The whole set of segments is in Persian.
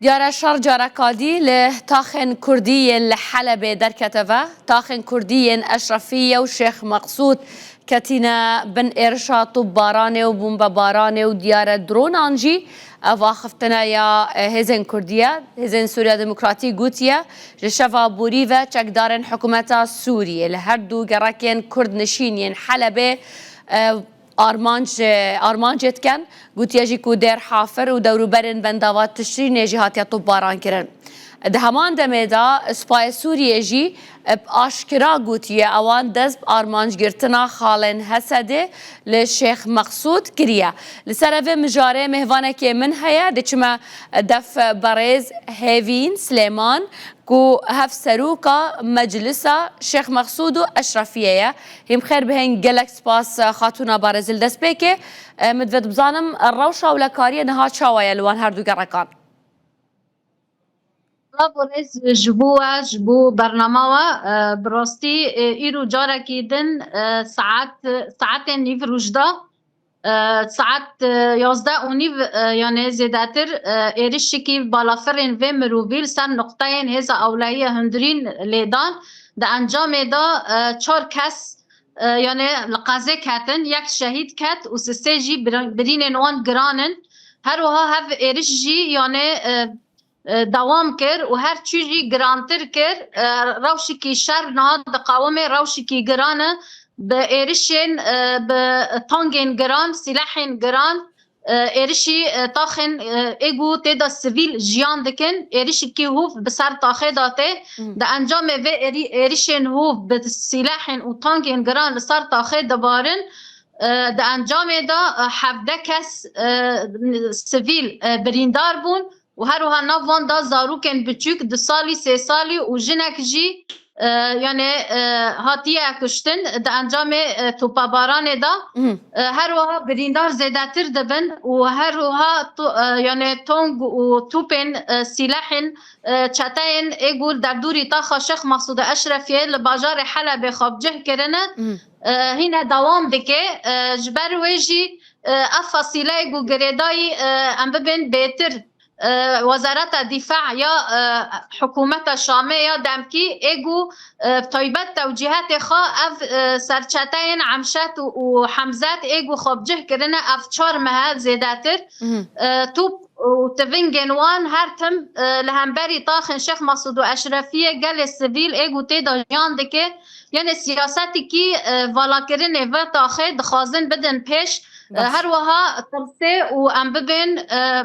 دیارە شەڕ جارەکادی لە تاخên Kurdiyên li Helebê derketeve, taxên Kurdiyên Eşrefîye û Şêx Meqsûd ketîne bin êrişa tûbbaranê û bombebaranê û diyar e dronan jî ev axiftina ya hêzên Kurdiye, hêzên Sûriya Demokratîk gotiye ji şeva borî ve çekdarên hikûmeta Sûriyê li her du gerekên Kurd nişîn yên Helebê armanc etken gotiye jî ku dêr hafir û dewrûberên bendava Tişrînê jî hatiye tûbbaran kirin. Di heman demê de Spayê Sûriyê jî aşkira gotiye ewan dest bi armancgirtina xalên Hesedê li Şêx Meqsûd kiriye. Li ser evê mijarê mêhvanekê min heye diçime def berêz Hêvîn Silêman ku hev seroka meclisa Şêx Meqsûd û Eşrefîye ye. Hîmxêr bihên gelek spas xatûna Barêzî li dest pêkê. Min divê bizanim rewşa welekariyê niha çawa ye li wan her du gerekan. برز جبو برنامه و براستی ایرو جاره کیدن ساعت نیو روجدا ساعت 11 و نیو یعنی زیادتر ایرشی کی بالافرین و مروبیل سر نقطه هزا اولایی هندرین لیدان ده انجام دا 4 کس یعنی لقازه کتن یک شهید کت و سه جی برین وان گرانن هر وها هف ایرش جی یعنی دوام کر و هر چیزی گرانتر کر روشی کی شر نهاد قوام روشی کی گرانه به ایرشین به تانگین گران سلاحین گران ایرشی تاخن ایگو تیدا سیویل جیان دکن ایرشی کی هوف بسر تاخه داته ده انجام و ایرشین هوف به سلاحین و تانگین گران سر تاخه دبارن ده انجام دا 17 کس سیویل بریندار بون و هر وها نوان دا زاروکن بچوک 2 سالی 3 سالی و جنک جی یعنی هاتیه کشتن ده انجام توپاباران دا هر وها بریندار زیادتر دبن و هر وها یعنی تونگ و توپن سلاحن چتاین ایگول در دوری تا شیخ مقصود اشرفیه لباجار حلب خوابجه کرنه هینه دوام دکه جبر ویجی افاصیله ایگو گریدای ام ببین بیتر وزارت دفاع یا حکومت شامه یا دمکی ایگو طیبت توجیهات خواه اف سرچتاین عمشت و حمزت ایگو خوابجه کرنه اف 4 ماه زیداتر توپ و تفنگن وان هر تم لهمبری طاخن شیخ مقصود و اشرفیه گل سیویل ایگو تیدا جان دکه یعنی سیاستی کی والا کرنه و طاخه دخوازن بدن پیش هر وها ترسه و ام ببین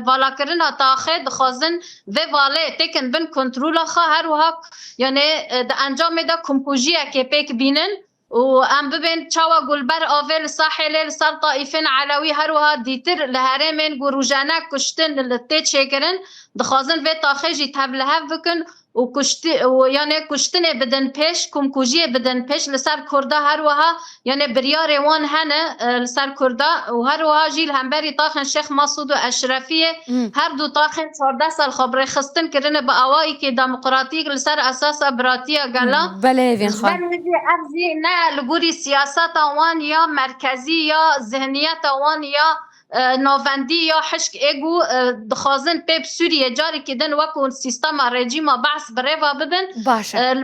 والا کرنا تاخه دخوازن و واله تکن بن کنترول خواه هر وها یعنی ده انجام ده کمپوژیه که پیک بینن و ام ببین چاوا گلبر آویل ساحل سر طائفین علاوی هر وها دیتر لهرمین گروجانه کشتن لطه چکرن دخوازن و تاخه جی تبله بکن و یعنی کشتن بدن پیش کمکوژی بدن پیش لسر کرده هر وها یعنی بریار وان هنه لسر کرده و هر وها جیل همبری طاخن شیخ مقصود و اشرفیه هر دو طاخن 14 سال خبره خستن کرنه با اوایی که دموکراتیک لسر اساس ابراتیه گلا بله وین خان ارزی نه لگوری سیاست وان یا مرکزی یا ذهنیت وان یا نوفندی یا حشک ایگو دخوازن پیب سوریه جاری کدن وکون سیستم رژیم بعث بریوا ببن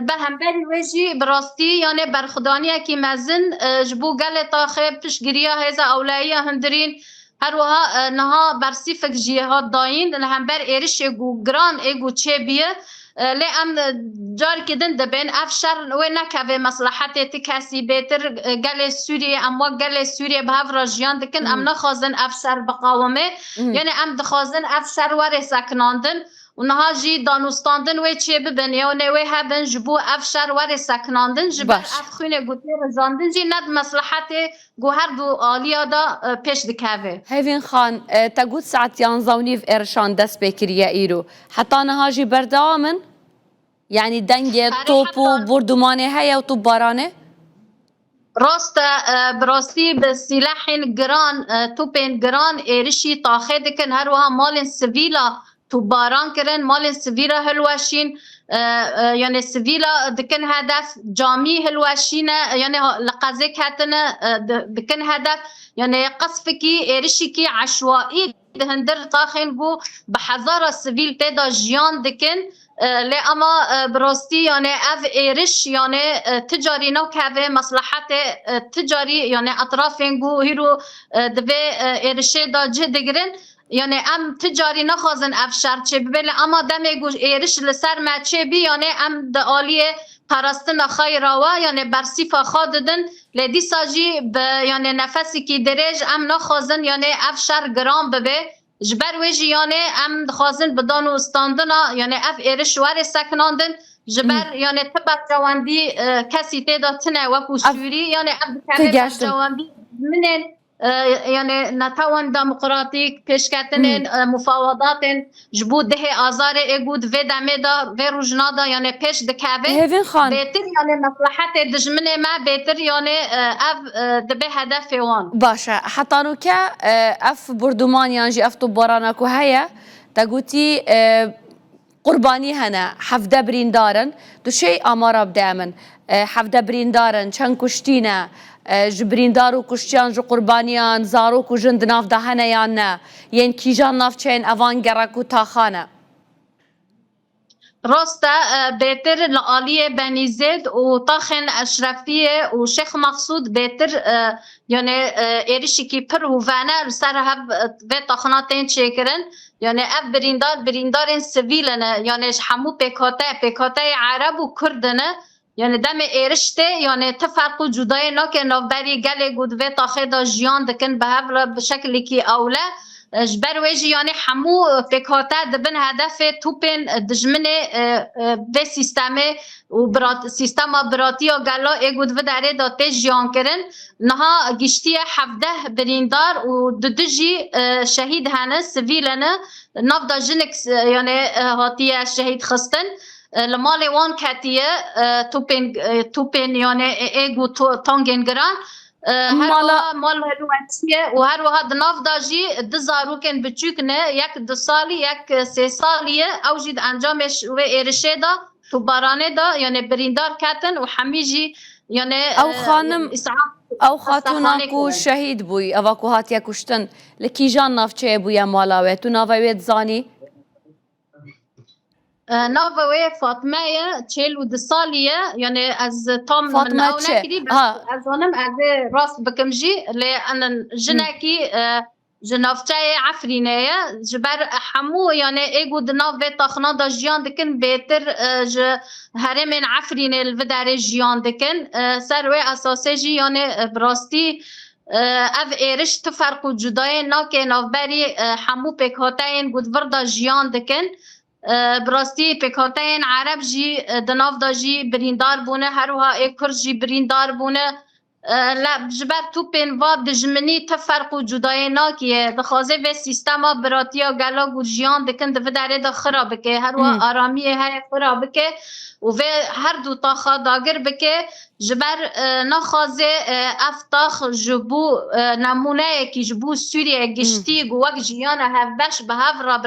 به همبری ویجی براستی یعنی برخدانیه که مزن جبو گل تاخه پشگیریه هزا اولاییه هندرین هر وها نها برسیفک جیهات داین همبر ایرش ایگو گران ایگو چه بیه لی ام جار کدن دبین افشار و نکوه مصلحت تکسی بیتر گل سوریه اما گل سوریه به هف راجیان دکن ام نخوازن افشار بقاومه یعنی ام دخوازن افشار وره سکناندن و نها جی دانوستاندن و چه ببین یعنی و هبن جبو افشار وره سکناندن جبر افخونه گوتی رزاندن جی ند مصلحت گو هر دو آلیا دا پیش دکوه هیوین خان تگود ساعت 11 و نیو ارشان دست بکریه ایرو حتی نها جی بردامن یعنی دنگ توپ و بردمانه هیا و توپ بارانه راست براستی به سلاح گران توپین گران ایرشی تاخه دکن هر وها مال سویلا تو باران کرن مال سویلا هلوشین یعنی سویلا دکن هدف جامی هلوشینه یعنی لقازه کتنه دکن هدف یعنی قصف کی ایرشی کی عشوائی هندر طاخن بو بحزارة سيفيل تدا جيان دكن لی اما براستی یعنی اف ایرش یعنی تجاری نو که مصلحت تجاری یعنی اطرافین گو هیرو دوی ایرشه دا جه دگرن یعنی ام تجاری نخوازن اف شرط چه ببین اما دمه گوش ایرش لسر ما چه بی یعنی ام د آلیه پرستن خیراوا یعنی برسیفا خاددن لدی ساجی یعنی نفسی کی درج ام نخوازن یعنی اف شر گرام ببه جبر ویجی یعنی ام خازن بدان و استاندنا یعنی اف ایرش وار سکناندن جبر یعنی تبت جواندی کسی تیدا تنه وکو سوری یعنی ام بکره جواندی منن یعنی نتوان دموکراتیک پیشکتن مفاوضات جبو ده آزار اگود و دمه دا و روزنادا یعنی پیش دکاوه بهتر یعنی مصلحت دجمنه ما بهتر یعنی اف دبه هدف وان باشه حتی نو که اف بردمان یعنی اف طبارانا که هیا تگوتی قربانی هنه 17 بریندارن دو شی آمارا بدامن 17 بریندارن چند کشتینه جبریندار و کشتیان جو قربانیان زاروک و جند ناف دهنه یا نه یعنی کیجان ناف چین اوان گرک و تاخانه راسته بهتر لعالیه بنی زید و طاخن اشرفیه و شیخ مقصود بهتر یعنی ایرشی که پر و وانه سر هب و طاخناتین چیکرن یعنی اف بریندار سویلنه یعنی همو پیکاته عرب و کردنه یعنی دم ایرشته یعنی تفرق و جدای نکن نوبری گله گود و تاخه دا جیان دکن به هر بشکلی کی اوله جبر ویجی یعنی همو فکاته دبن هدف توپن دجمنه به سیستم براتی و گلا اگود و داره داته جیان کرن نها گشتی 17 بریندار و دجی شهید هنه سویلنه ناف دا جنک یعنی هاتیه شهید خستن لمال وان کتیه توپن یعنی ایگو تانگنگران مال هلواتیه و هر وها دناف داجی دزاروکن بچوکنه یک 2 سالی یک 3 سالیه او جید انجامش و ایرشه دا تو بارانه دا یعنی بریندار کتن و همیجی یعنی او خاتونا کو شهید بوی او کو هاتیا کشتن لکی جان نافچه بوی مالاوه تو ناوه زانی ناوه فاطمه 42 سالیه یعنی از تام من او نکری بس از آنم از راست بکمجی لأن جنکی جنافچه عفرینه جبر همو یعنی ایگو دناو تاخنا دا جیان دکن بهتر هرم عفرینه الودار جیان دکن سروی اساسه جی یعنی براستی اف ایرش تفرق و جدای ناکه نافبری همو پیکاتین گود وردا جیان دکن براستی پیکاتین عرب جی دناف دا جی بریندار بونه هر وها ایکر جی بریندار بونه لا جبر تو پین واب دجمنی تفرق و جدای ناکیه دخوازه و سیستما براتیا گلا گو جیان دکن دفه داره دا خراب که هر وها آرامیه های خراب که و هر دو تاخا داگر بکه جبر نخوازه افتاخ جبو نمونه که جبو سوریه گشتی گو وک جیان هفبش به هف را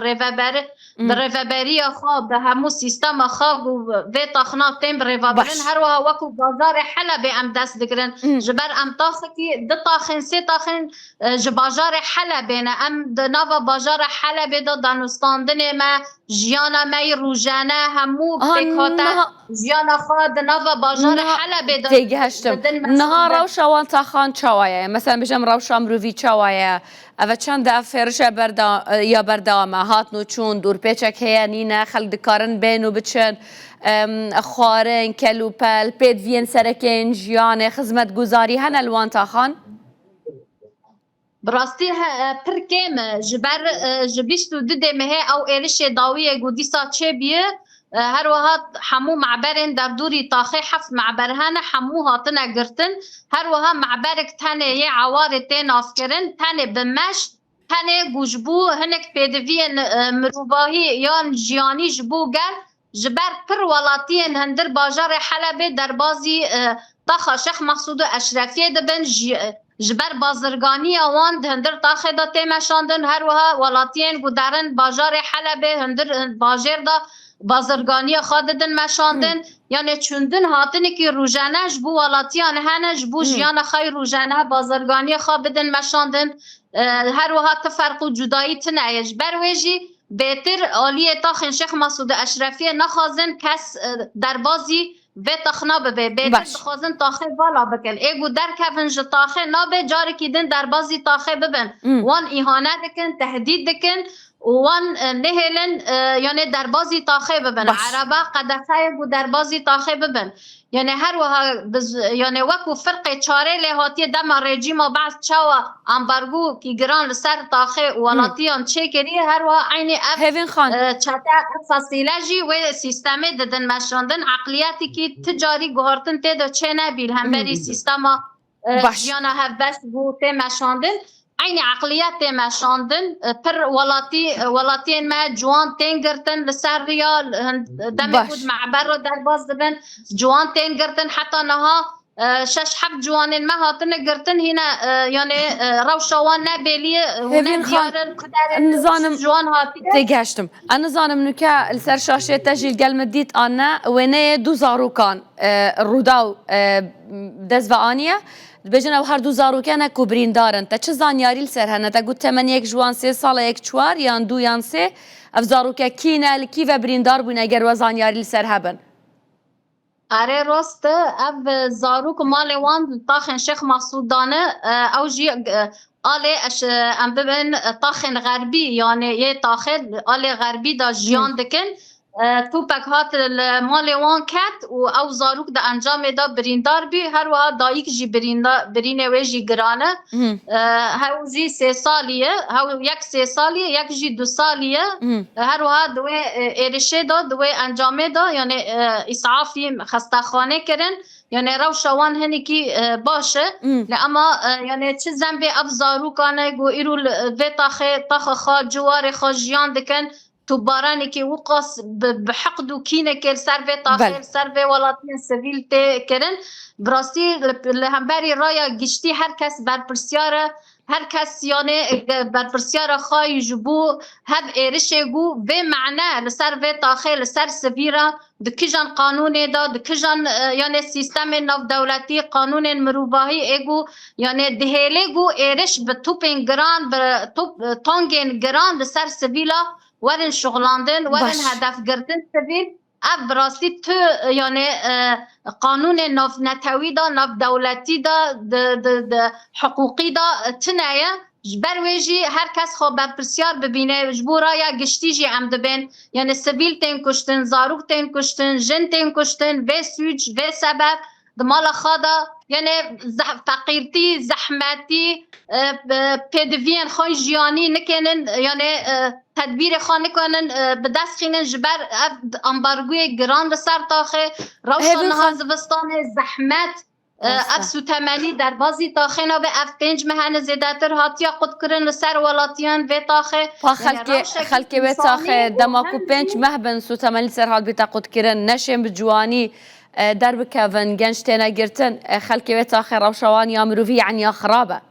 برفبری خواب به همو سیستم خواب و تاخنا تیم برفبرن هر وها وکو بازار حلب ام دست دکرن جبر ام تاخه که ده تاخن سه تاخن جبازار حلب ام دناوا بازار حلب دا دانستاندن ما جیانا می روزانه همو بکاته جیانا خواه دناوا بازار حلب دا دیگه هشتم نها روشا وان تاخان چوایه مثلا بجم روشا مروی چوایه او چند افرش یا بردامه هات نو چون دور پیچک هیا نینه خلق دکارن بینو بچن خوارن کلوپل پید وین سرکین جیان خدمت گزاری هن الوان تاخان براستی پر کم جبر جبیشتو دده مه او ایرش داویه گودیسا چه بیه هر وها همو معبرن در دوری تاخی 7 معبرهن همو هاتنه گرتن هر وها معبرک تنه یه عوار تین افکرن تنه بمش تنه گوشبو هنک پیدوین مروباهی یان جیانی جبو گر جبر پر ولاتین هندر باجار حلب در بازی طاخا شیخ مقصود اشرفیه دبن جبر بازرگانی آوان هندر تاخه دا تیمشاندن هر وها ولاتین گودرن باجار حلب هندر باجر دا بازرگانی خاددن مشاندن یعنی چوندن هاتنی که روزانه جبو ولاتیان هنه جبو جیان خی روزانه بازرگانی خاددن مشاندن هر وها تفرق و جدایی تنایج برویجی بهتر عالیه تاخن شیخ مسعود اشرفی نخوازن کس در بازی و تخنا ببه بهتر بخوازن تاخه والا بکن ایگو در کفن جا تاخه نابه جاری که دن در بازی تاخه ببن وان ایهانه دکن تهدید دکن وان نهلن یعنی در بازی تاخه ببن عربا قدفه گو در بازی تاخه ببن یعنی هر وها یعنی وکو فرق چاره لحاتی دم رژیم و بعض چاوا امبارگو کی گران لسر تاخه ولاتیان چه کری هر وها عین چتا فاصله جی و سیستم ددن مشاندن عقلیاتی کی تجاری گهارتن تدا چه نبیل هم بری سیستم جیانا هر بس بو ته مشاندن عین عقلیت مشاندن پر ولاتین ما جوان تنگرتن لسر ریال دم بود معبر رو در باز دبن جوان تنگرتن حتی نها شش حب جوان ما هاتن گرتن هنا یعنی روشوان نبیلیه هفین خان نظام جوان هاتی تگهشتم انا زانم نکه لسر شاشه تجیل قلم دیت آنه ونه دو زاروکان روداو دز و آنیه بجن او هر دو زاروکانه کبرین دارن تا چه زانیاری لسر هنه تا گوت تمن یک جوان 3 ساله یک چوار یان دو یان 3 اف زاروکه کینه لکی و بریندار بون اگر و زانیاری لسر هبن اره راست او زاروک مال وان طاخن شیخ مسعود دانه او جی آله ام ببین طاخن غربی یعنی یه طاخن آله غربی دا جیان دکن توپک هات مال وان کت و او زاروک دا انجام دا بریندار بی هر وها دایک جی برینه و جی گرانه هر جی 3 سالیه هر یک 3 سالیه یک جی 2 سالیه هر وها دوی ارشه دا دوی انجام دا یعنی اسعافی خستخانه کرن یعنی روشوان هنی کی باشه اما یعنی چه زنبی اف زاروکانه گو ایرو و تاخه خا جوار خا جیان دکن تو بارانی که وقاس بحقد و کینه که سر و تاخیر سر و ولاتین سویل ته کرن براستی لهمبری رایا گشتی هر کس برپرسیاره هر کس یعنی برپرسیاره خواهی جبو هب ایرشه گو و معنی لسر و تاخیر لسر سویره دکیجان قانون دا دکیجان یعنی سیستم نو دولتی قانون مروباهی ایگو یعنی دهیله گو ایرش به توپین گران به توپ تانگین گران لسر سویله ورن شغلاندن ورن هدف گرتن سبیل اف براستی تو یعنی قانون ناف نتوی دا ناف دولتی دا حقوقی دا تنایه برویجی هر کس خواب برپرسیار ببینه جبورا یا گشتی جی عمد بین یعنی سبیل تین کشتن زاروک تین کشتن جن تین کشتن و سویج و سبب دمال خدا یعنی فقیرتی زحمتی پدوین خوی جیانی نکنن یعنی تدبیر خانه کنن به دست خینن جبر امبارگوی گران به سر تاخه روشان ها زوستان زحمت اف سوتمنی در بازی تاخه نا به اف 5 مهن زیدتر هاتیا قد کرن سر ولاتیان و تاخه خلکی و تاخه دماکو 5 مهبن سوتمنی سر حال بیتا قد کرن نشیم بجوانی در بکوون گنج تینا گرتن خلکی و تاخه روشوان یا مروفی یعنی خرابه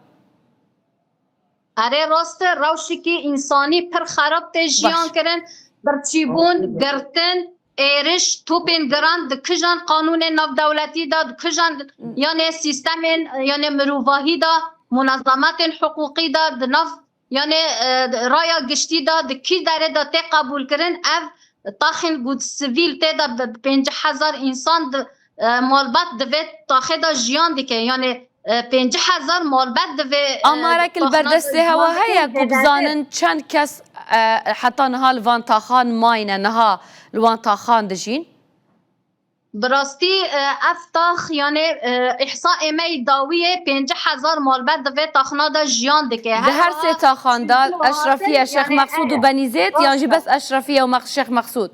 اره راست روشی که انسانی پر خراب تجیان کرن برچیبون گرتن ایرش توپین گران دکجان قانون ناف دولتی دا دکجان یعنی سیستم یعنی مروواهی دا منظمات حقوقی دا دناف یعنی رایا گشتی دا دکی داره دا تی قبول کرن اف تاخن گود سویل تی دا 50,000 انسان مالبات دوید تاخه دا جیان دیگه یعنی 50,000 مالبات دوید آمارک البردسته هوا هیا گبزانن چند کس حتی نها لوان تاخان ماینه نها لوان تاخان دجین؟ براستی افتاخ یعنی احصاء می داویه 50,000 مالبات دوید تاخنا دا جیان دیگه ده هر سه تاخان داد اشرفیه شیخ مقصود و بنی زید یا جی بس اشرفیه و شیخ مقصود؟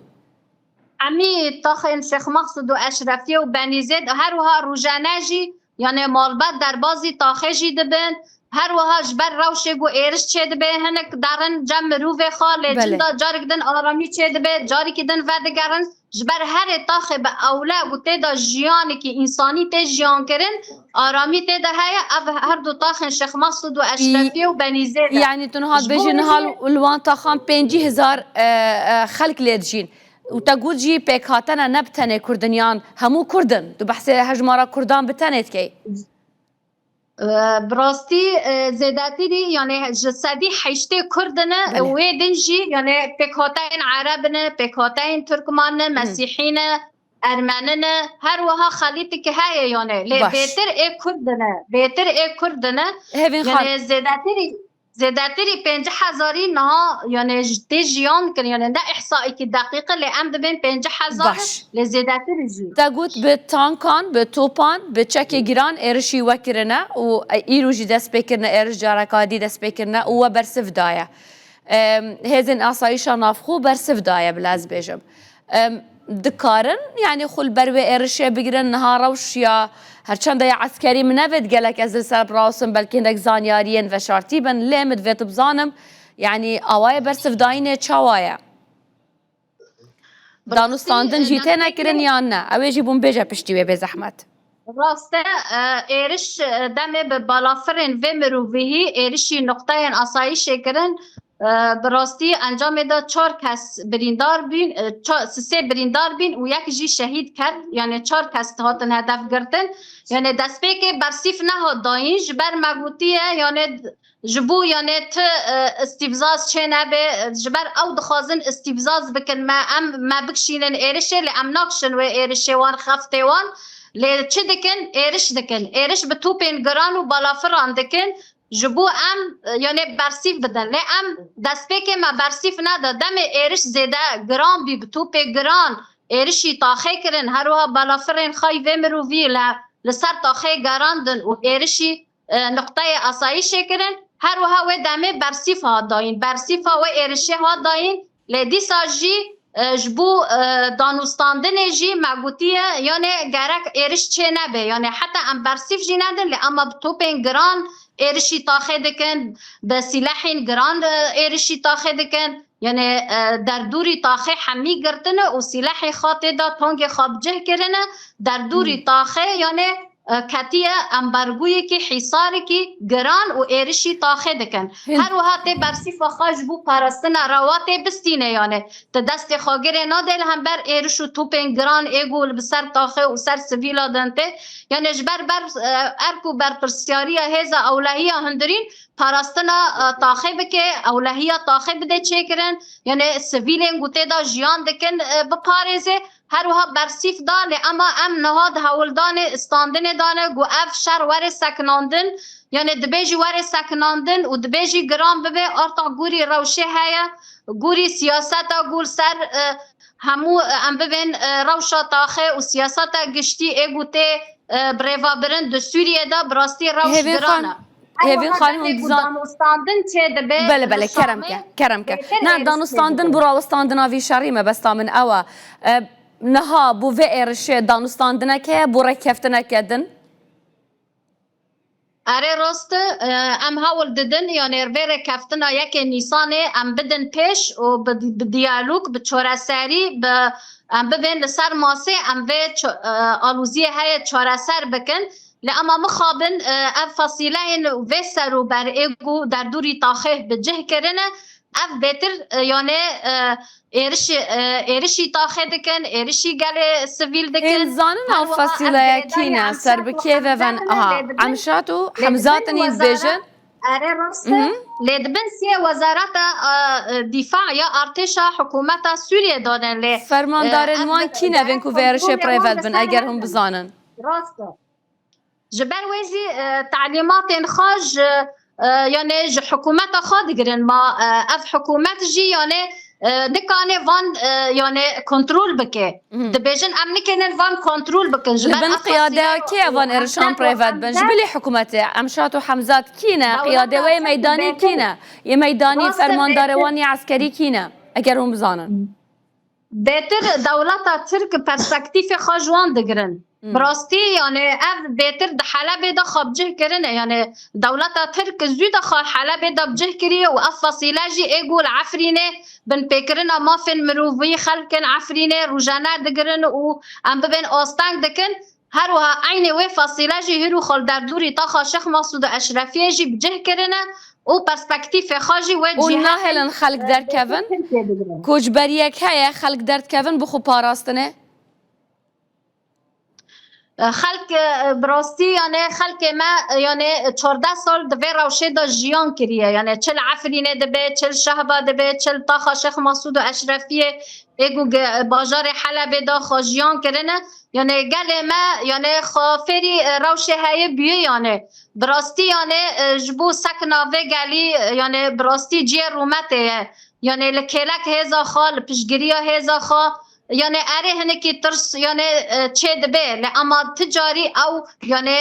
امی تاخن شیخ مقصود و اشرفیه و بنی زید هر وها روزانه جی یعنی مالبات در بازی تاخه جی دبن هر وها جبر روشه گو ایرش چه دبه هنک دارن جمع روی خاله جندا جاری کدن آرامی چه دبه جاری کدن ودگرن جبر هر تاخه به اوله گو تیدا جیانی که انسانی تی جیان کرن آرامی تیدا هیا هر دو تاخن شیخ مسعود و اشرفی و بنی زیده يعني تنهاد بيجي نهال الوان طاخان 50,000 خلق ليدجين وتقول جي بيك هاتنا نبتني كردنيان همو كردن تو بحثي هجمارا كردان بتنيت كي براستی زیادتی یعنی جسدی حیشته کردنه و دنجی یعنی پکاتین عربنه پکاتین ترکمانه مسیحینه ارمنه هر وها خلیتی که های یعنی لی بهتر ای کردنه بهتر ای کردنه یعنی زیادتی 50,000 نه یعنی جیان کن یعنی نه احصایی که دقیقه لی ام دبین 50,000 لی زیادتی جی تقول بتانكان بتوبان بتشكي جيران إرشي وكرنا وإيروجي دس بكرنا إرش جاركادي دس بكرنا وبرسف دايا هذين أصايشة نافخو برسف دايا بلاز بيجم دكارن يعني خل بروي إرشي بقرن نهار وشيا هرچند يا عسكري منفد قالك أزل سرب راسم بلكن دك زانيارين وشارتيبا لامد فيت بزانم يعني أوايا برسف داينة چاوايا دانستاندن جیته نکرن یا نه اوی جیبون بیجه پشتیوه به زحمت راسته ایرش دمه به بالافرین و مروویهی ایرشی نقطه آسایش کرن براستی انجام دا 4 کس بریندار بین 3 بریندار بین و یک جی شهید کرد یعنی 4 کس هاتن هدف گرتن یعنی دست که برسیف نه داین جبر مگوتیه یعنی جبو یعنی ت استفزاز چه نبه جبر او دخوازن استفزاز بکن ما بکشینن ایرشه لی ام ناکشن و ایرشه وان خفته وان لی چه دکن ایرش به توپین گران و بالافران دکن جبو ام یعنی برسیف بدن لی ام دست که ما برسیف نده دم ایرش زیده گران بی به توپ گران ایرشی تاخه کرن هر وها بالافرین خواهی و مرووی لسر تاخه گراندن و ایرشی نقطه آسایش کرن هر وها و دمه برسیف ها داین برسیف ها و ایرشی ها داین لیدی ساجی جبو دانستاندن جی مگوتیه یعنی گرک ایرش چه نبه یعنی حتی ام برسیف جی ندن لی اما توپین گران ایرشی تاخه دکن به سلاحین گران ایرشی تاخه دکن یعنی در دوری تاخه حمی گرتنه و سلاح خاطه دا تانگ خوابجه کرنه در دوری تاخه یعنی کتیه امبرگویی که حصاری که گران و ایرشی تاخه دکن هر وحاته برسیف و خواج بو پرستن رواته بستینه یعنی تا دست خواگره نادل هم بر ایرش و توپین گران ایگول بسر تاخه و سر سویلا دنته یعنی جبر بر ارکو بر پرسیاری هزا اولهی هندرین پرستن تاخه بکه اولهی تاخه بده چه کرن یعنی سویلین گوته دا جیان دکن بپارزه هر وها برسیف دانه اما ام نهاد هولدان استاندن دانه گو اف شر ور سکناندن یعنی دبیجی ور سکناندن و دبیجی گرام ببه ارتا گوری روشه هیا گوری سیاستا گول سر همو ام ببین روشا تاخه و سیاستا گشتی ایگوته بریوا برن دو سوریه دا براستی روش گرانه هیوین خانم دانستاندن چه دبه بله بله کرمکه نه دانستاندن براوستاندن آوی شریمه بس من اوا نها بو و ایرشه دانستاندنه که بو رکفتنه کدن اره راست ام هاول ددن یعنی روی کفتنا یک نیسانه ام بدن پیش و بدیالوگ به چورسری ام ببین لسر ماسه ام و آلوزی های چورسر بکن لأما مخابن اف فصیلین و سر و بر ایگو در دوری تاخه بجه کرنه اف بهتر یعنی ایرشی تاخه دکن ایرشی گل سویل دکن انزانن او فصیله کینه سر بکیه ون عمشاتو حمزاتنی بیجن اره راسته لیدبن سی وزارت دفاع یا ارتش حکومت سوریه دادن لی فرماندارن وان کینه وین کو ویرشه پریوت بن اگر هم بزانن راسته جبر ویزی تعلیمات خاج یعنی حکومت خود گرن ما اف حکومت جی یعنی دکانه وان یعنی کنترل بکه دبیجن امنی کنن وان کنترل بکن لبن قیاده کی وان ارشان پریوت بن جبلی حکومت امشات و حمزات کینه قیاده و میدانی کینه یه میدانی فرماندار وانی عسکری کینه اگر هم بزانن بهتر دولت ترک پرسپکتیف خاجوان دگرن براستی یعنی اف بهتر ده حلب دا خواب جه کرنه یعنی دولت ترک زود خواه حلب دا بجه کریه و اف فصیله جی ایگول عفرینه بن پیکرنا مافن مروفی خلکن عفرینه روزانه دگرن و ام ببین آستانگ دکن هر وها عین و فصیله جی هرو خال در دوری تا خاشخ مقصود اشرفیه جی بجه کرنه و پرسپکتیف خاجی و و نهلن خلق درکەون کۆچبەریەک هەیە خەڵک دەردکەون بخۆ پاراستنێ خلق براستی یعنی خلق ما یعنی 14 سال دوی روشه دا جیان کریه یعنی چل عفرینه دبه چل شهبه دبه چل طاقه شیخ مسعود و اشرفیه ایگو باجار حلب دا خاجیان کرنه یعنی گل ما یعنی خافری روشه های بیه یعنی براستی یعنی جبو سکناوه گلی یعنی براستی جی رومته یعنی لکلک هزا خال پشگیری هزا خال یعنی اره هنه که ترس یعنی چه دبه اما تجاری او یعنی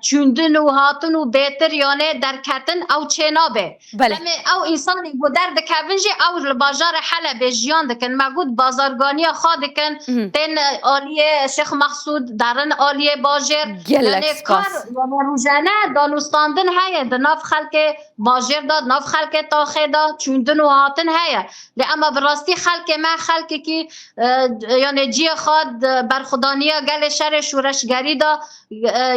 چوندن و هاتن و بهتر یعنی درکتن او چه نابه بله او انسانی بو درد کونجی او بازار حلب جیان دکن مگود بازارگانی خواه دکن تین آلیه شیخ مقصود درن آلیه باجر یعنی کار یعنی روزانه دانستاندن هیا دناف خلق باجر داد ناف خلق تاخه داد چوندن و هاتن هیا اما براستی خلق ما خلق که یعنی جی خواد برخدانیه گل شر شورشگری دا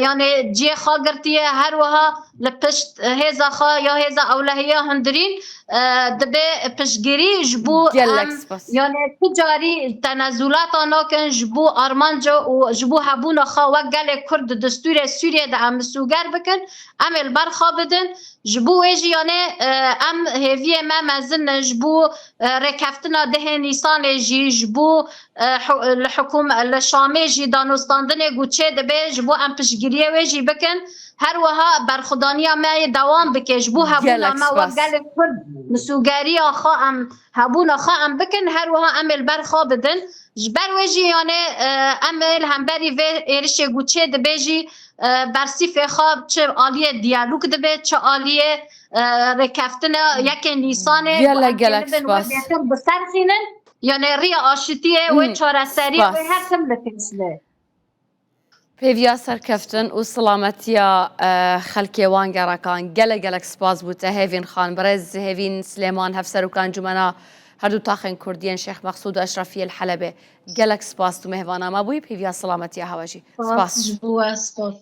یعنی جی خواه گرتیه هر وها لپشت هیزا خواه یا هیزا اولهیه هندرین دبه پشگیری جبو یعنی تجاری تنازلات آناکن جبو آرمانجا و جبو هبون خواه و گل کرد دستور سوریه دا ام سوگر بکن ام البر خواه بدن جبو ویجی یعنی ام هیوی ما مزن جبو رکفتنا ده نیسان جی جبو الحكومة الشامي جي دانستاندنه گوچه دبه جبو ام پشگیریه ویجی بکن هر وها برخدانیا ما دوام بکه جبو هبونا ما وگل کرد مسوگاری آخوا ام هبونا خوا ام بکن هر وها ام البر خوا بدن جبر ویجی یعنی ام همبری و ایرش گوچه دبه جی برسیف خواب چه آلیه دیالوگ دبه چه آلیه رکفتن یک نیسانه گله گلک سپاس بسرخینن یعنی ری آشتیه و چاره سری و هر کم لکنسله پێویا سەرکەفتن و سڵامەتیە خەلکێ وانگەڕەکان گەلە گەلک سپاس بوو هێڤین خان بەڕێز هێڤین سلێمان هەفسەرۆکان جومەنا هەردوو تاخێن کوردیان شێخ مەقسوود و ئەشرەفی الحەلەبێ گەلک سپاس و مهێوانامە بووی پێویا سڵامەتیە هەوەژی سپاس.